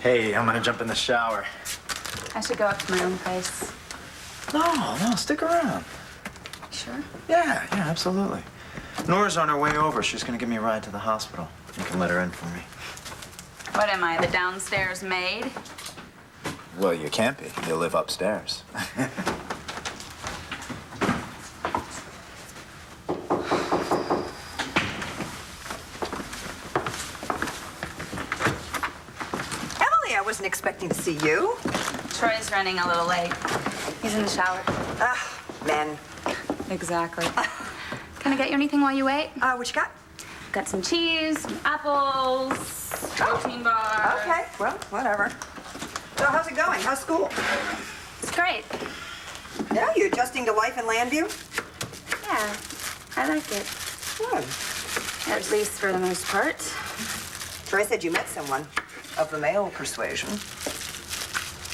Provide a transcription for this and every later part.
Hey, I'm gonna jump in the shower. I should go up to my own place. No, stick around. Sure? Yeah, absolutely. Nora's on her way over. She's gonna give me a ride to the hospital. You can let her in for me. What am I, the downstairs maid? Well, you can't be. You live upstairs. Emily, I wasn't expecting to see you. Troy's running a little late. He's in the shower. Men. Exactly. Can I get you anything while you wait? What you got? Got some cheese, some apples, protein bar. Okay, well, whatever. So how's it going? How's school? It's great. Yeah, you adjusting to life in Landview? Yeah, I like it. Good. At least for the most part. Troy said you met someone of the male persuasion.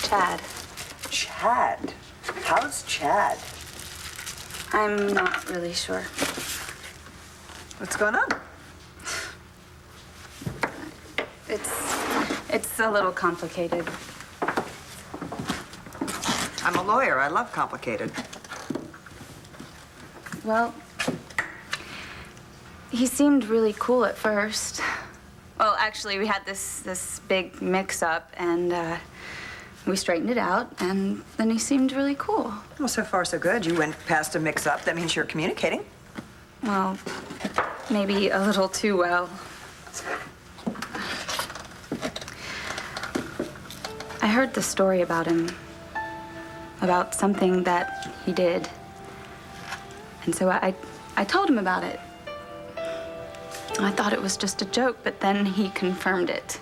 Chad. Chad? How's Chad? I'm not really sure. What's going on? It's a little complicated. I'm a lawyer. I love complicated. Well, he seemed really cool at first. Well, actually, we had this big mix-up, and we straightened it out, and then he seemed really cool. Well, so far so good. You went past a mix-up. That means you're communicating. Well, maybe a little too well. I heard the story about him, about something that he did. And so I told him about it. I thought it was just a joke, but then he confirmed it.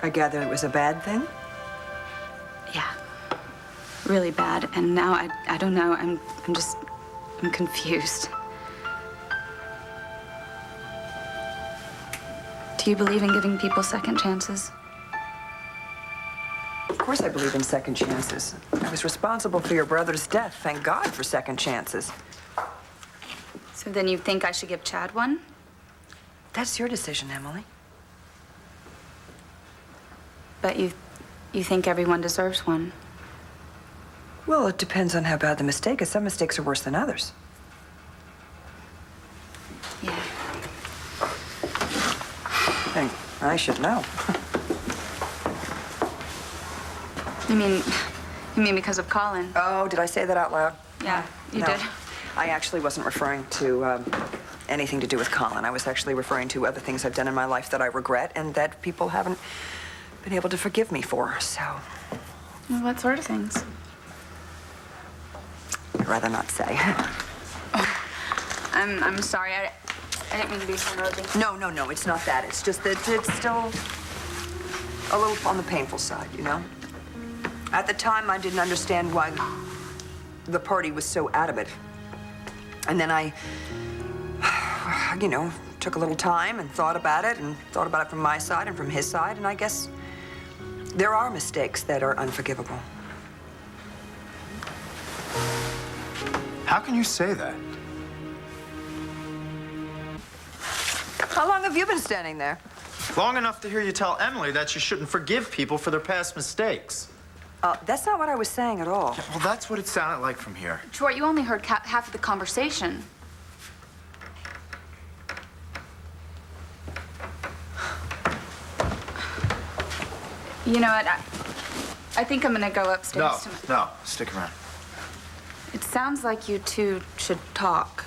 I gather it was a bad thing? Yeah, really bad. And now I don't know, I'm confused. Do you believe in giving people second chances? Of course I believe in second chances. I was responsible for your brother's death. Thank God for second chances. So then you think I should give Chad one? That's your decision, Emily. But you think everyone deserves one? Well, it depends on how bad the mistake is. Some mistakes are worse than others. Yeah. And I should know. You mean because of Colin? Oh, did I say that out loud? Yeah, you No. did. I actually wasn't referring to anything to do with Colin. I was actually referring to other things I've done in my life that I regret and that people haven't been able to forgive me for, so. Well, what sort of things? I'd rather not say. I'm sorry. I didn't mean to be so nosy. No, it's not that. It's just that it's still a little on the painful side, you know? At the time, I didn't understand why the party was so adamant. And then I, took a little time and thought about it from my side and from his side, and I guess there are mistakes that are unforgivable. How can you say that? How long have you been standing there? Long enough to hear you tell Emily that she shouldn't forgive people for their past mistakes. That's not what I was saying at all. Well, that's what it sounded like from here. Troy, you only heard half of the conversation. You know what? I think I'm gonna go upstairs to my... No, stick around. It sounds like you two should talk.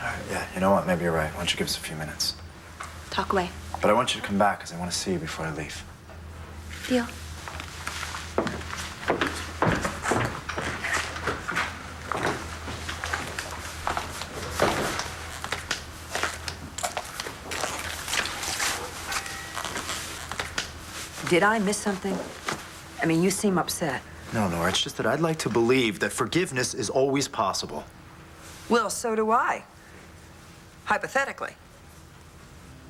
All right, yeah, you know what? Maybe you're right. Why don't you give us a few minutes? Talk away. But I want you to come back because I want to see you before I leave. Deal. Did I miss something? I mean, you seem upset. No, Nora, it's just that I'd like to believe that forgiveness is always possible. Well, so do I. Hypothetically.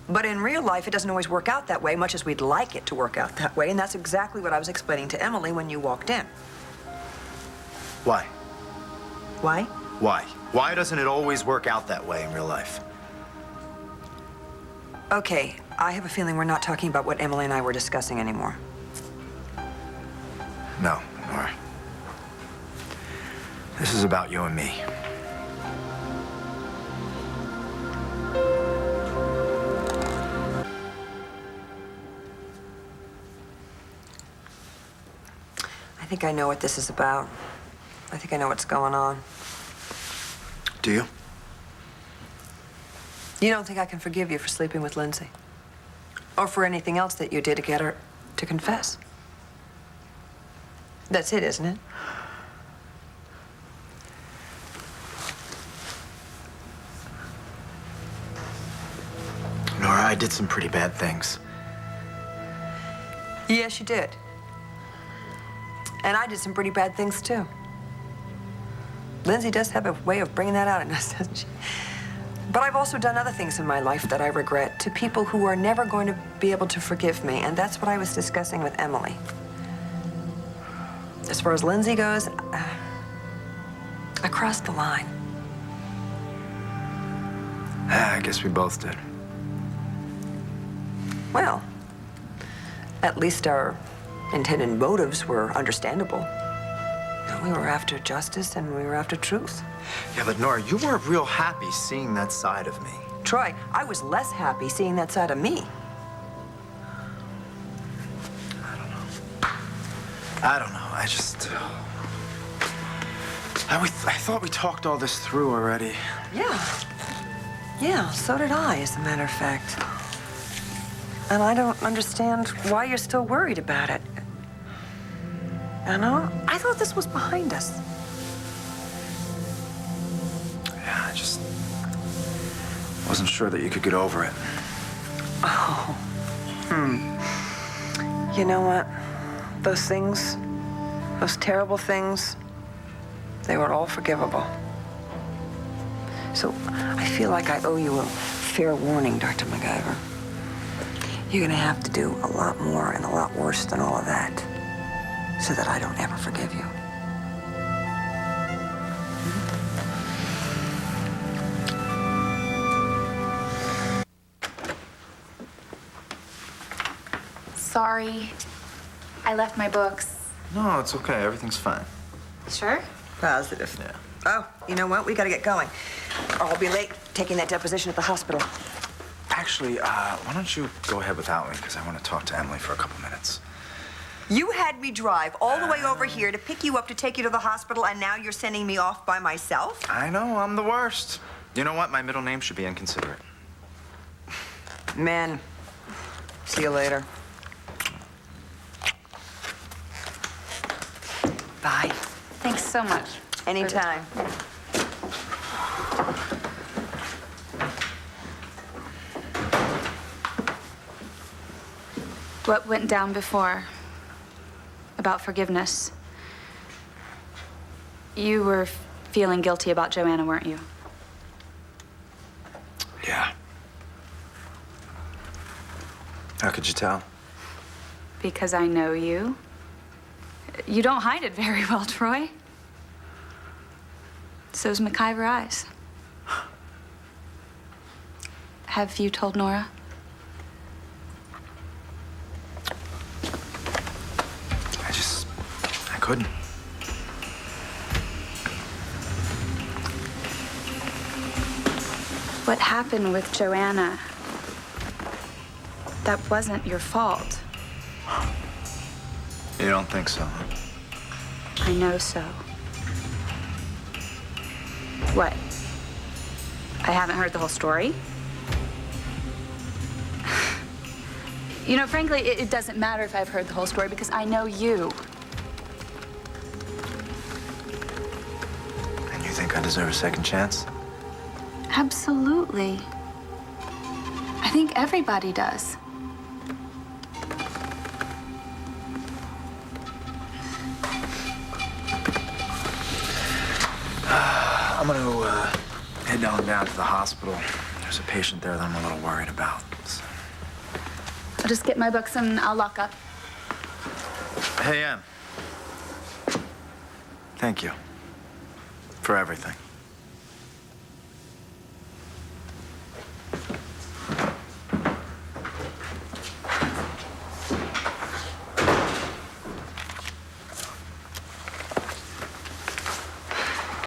But in real life, it doesn't always work out that way, much as we'd like it to work out that way. And that's exactly what I was explaining to Emily when you walked in. Why? Why? Why? Why doesn't it always work out that way in real life? Okay, I have a feeling we're not talking about what Emily and I were discussing anymore. No, Nora. This is about you and me. I think I know what this is about. I think I know what's going on. Do you? You don't think I can forgive you for sleeping with Lindsay? Or for anything else that you did to get her to confess? That's it, isn't it? Nora, I did some pretty bad things. Yes, you did. And I did some pretty bad things, too. Lindsay does have a way of bringing that out in us, doesn't she? But I've also done other things in my life that I regret to people who are never going to be able to forgive me, and that's what I was discussing with Emily. As far as Lindsay goes, I crossed the line. I guess we both did. Well, at least our intended motives were understandable. We were after justice and we were after truth. Yeah, but Nora, you weren't real happy seeing that side of me. Troy, I was less happy seeing that side of me. I don't know. I just... I thought we talked all this through already. Yeah. Yeah, so did I, as a matter of fact. And I don't understand why you're still worried about it. You know, I thought this was behind us. Yeah, I just wasn't sure that you could get over it. Oh. You know what? Those things, those terrible things, they were all forgivable. So I feel like I owe you a fair warning, Dr. MacGyver. You're gonna have to do a lot more and a lot worse than all of that so that I don't ever forgive you. Sorry. I left my books. No, it's okay. Everything's fine. Sure? Positive. Yeah. Oh, you know what? We gotta get going. Or I'll be late taking that deposition at the hospital. Actually, why don't you go ahead without me, because I want to talk to Emily for a couple minutes. You had me drive all the way over here to pick you up to take you to the hospital, and now you're sending me off by myself? I know, I'm the worst. You know what? My middle name should be inconsiderate. Man, see you later. Bye. Thanks so much. Anytime. What went down before about forgiveness? You were feeling guilty about Joanna, weren't you? Yeah. How could you tell? Because I know you. You don't hide it very well, Troy. So's MacIver Eyes. Have you told Nora? I couldn't. What happened with Joanna, that wasn't your fault. You don't think so, huh? I know so. What? I haven't heard the whole story? You know, frankly, it doesn't matter if I've heard the whole story because I know you. And you think I deserve a second chance? Absolutely. I think everybody does. I'm gonna head down to the hospital. There's a patient there that I'm a little worried about. So. I'll just get my books and I'll lock up. Hey, Em. Thank you for everything.